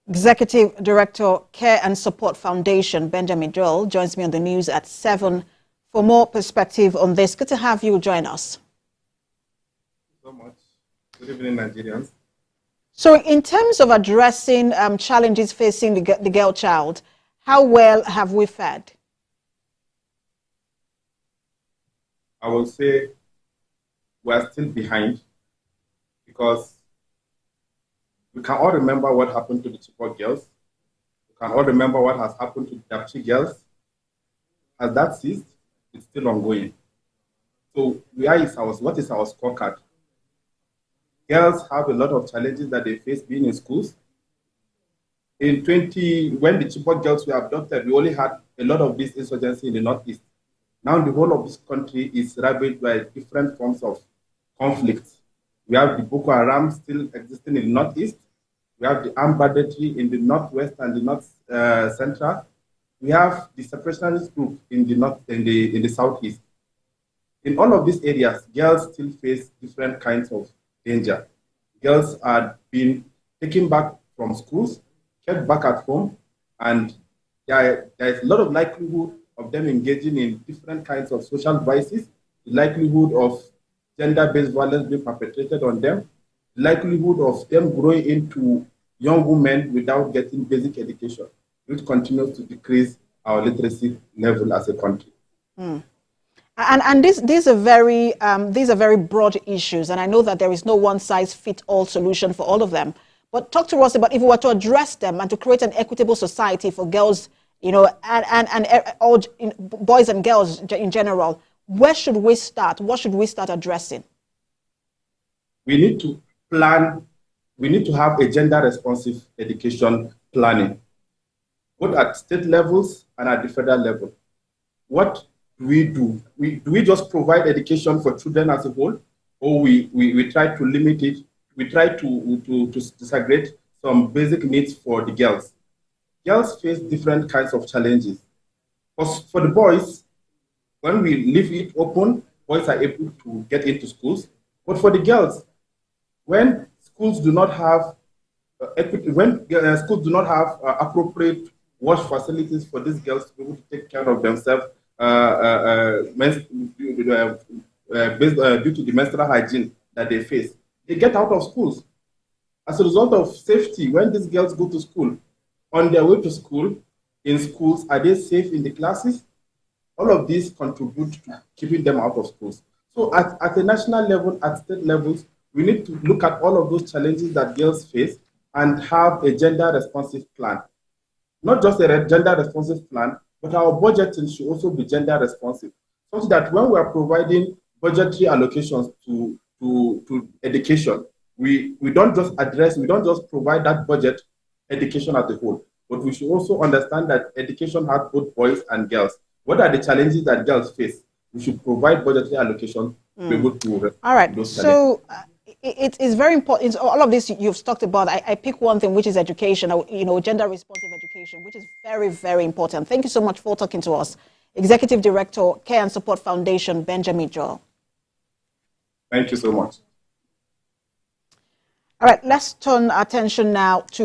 Executive Director, Care and Support Foundation, Benjamin Joel, joins me on the news at 7 for more perspective on this. Good to have you join us. Thank you so much. Good evening, Nigerians. So in terms of addressing challenges facing the girl child, how well have we fared? I will say we are still behind because we can all remember what happened to the Chibok girls. We can all remember what has happened to the Dapchi girls. Has that ceased? It's still ongoing. So what is our scorecard? Girls have a lot of challenges that they face being in schools. When the Chibok girls were abducted, we only had a lot of this insurgency in the Northeast. Now the whole of this country is ravaged by different forms of conflict. We have the Boko Haram still existing in the Northeast. We have the armed banditry in the Northwest and the North Central. We have the separationist group in the Southeast. In all of these areas, girls still face different kinds of danger. Girls are being taken back from schools, kept back at home, and there is a lot of likelihood of them engaging in different kinds of social vices, the likelihood of gender-based violence being perpetrated on them, the likelihood of them growing into young women without getting basic education, which continues to decrease our literacy level as a country. And these are very broad issues, and I know that there is no one-size-fits-all solution for all of them. But talk to us about if we were to address them and to create an equitable society for girls, and all boys and girls in general. Where should we start? What should we start addressing? We need to plan. We need to have a gender-responsive education planning, both at state levels and at the federal level. What do we do? Do we just provide education for children as a whole, or we try to limit it? We try to disaggregate some basic needs for the girls. Girls face different kinds of challenges. For the boys, when we leave it open, boys are able to get into schools. But for the girls, when schools do not have appropriate wash facilities for these girls to be able to take care of themselves due to the menstrual hygiene that they face, they get out of schools. As a result of safety, when these girls go to school, on their way to school, in schools, are they safe in the classes? All of these contribute to keeping them out of schools. So at a national level, at state levels, we need to look at all of those challenges that girls face and have a gender-responsive plan. Not just a gender-responsive plan, but our budgeting should also be gender-responsive, such that when we are providing budgetary allocations to education, we don't just provide that budget education as a whole, but we should also understand that education has both boys and girls. What are the challenges that girls face? We should provide budgetary allocation to be able to. All right. So it is very important. All of this you've talked about. I pick one thing, which is education. Gender responsive education, which is very, very important. Thank you so much for talking to us, Executive Director, Care and Support Foundation, Benjamin Joel. Thank you so much. All right. Let's turn our attention now to